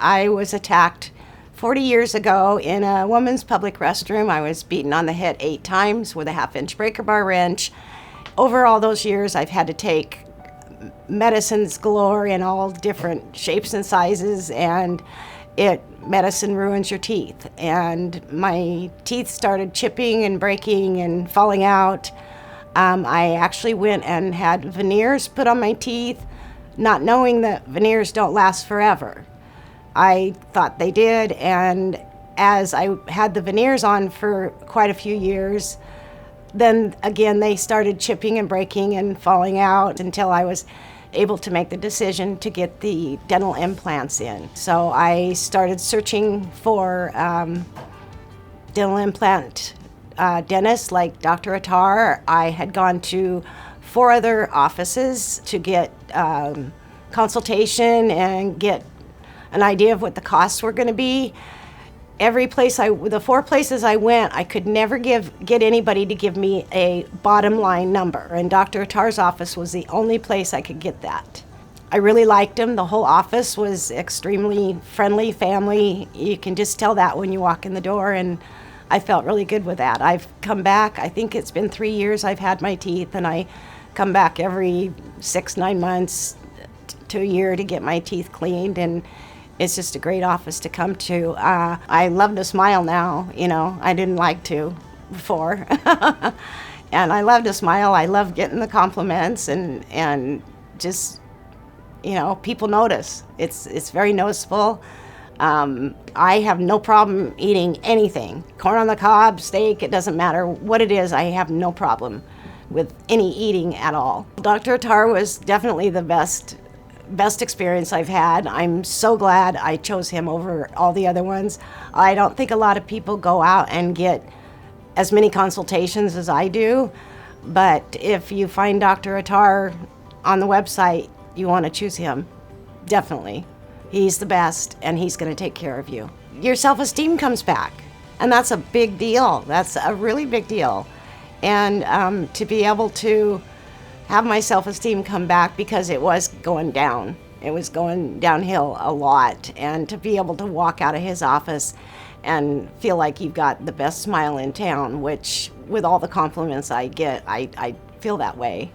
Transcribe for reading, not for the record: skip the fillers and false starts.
I was attacked 40 years ago in a woman's public restroom. I was beaten on the head 8 times with a 1/2-inch breaker bar wrench. Over all those years, I've had to take medicines galore in all different shapes and sizes, and medicine ruins your teeth. And my teeth started chipping and breaking and falling out. I actually went and had veneers put on my teeth, not knowing that veneers don't last forever. I thought they did, and as I had the veneers on for quite a few years, then again they started chipping and breaking and falling out until I was able to make the decision to get the dental implants in. So I started searching for dental implant dentists like Dr. Attar. I had gone to 4 other offices to get consultation and get an idea of what the costs were going to be. The 4 places I went, I could never get anybody to give me a bottom line number, and Dr. Attar's office was the only place I could get that. I really liked him. The whole office was extremely friendly, family. You can just tell that when you walk in the door, and I felt really good with that. I've come back. I think it's been 3 years I've had my teeth, and I come back every 6-9 months to a year to get my teeth cleaned, and it's just a great office to come to. I love to smile now, I didn't like to before. And I love to smile. I love getting the compliments, and just, people notice. It's very noticeable. I have no problem eating anything. Corn on the cob, steak, it doesn't matter what it is. I have no problem with any eating at all. Dr. Attar was definitely the best experience I've had. I'm so glad I chose him over all the other ones. I don't think a lot of people go out and get as many consultations as I do, but if you find Dr. Attar on the website, you want to choose him. Definitely. He's the best, and he's going to take care of you. Your self-esteem comes back, and that's a big deal. That's a really big deal. And to be able to have my self-esteem come back, because it was going down. It was going downhill a lot. And to be able to walk out of his office and feel like you've got the best smile in town, which with all the compliments I get, I feel that way.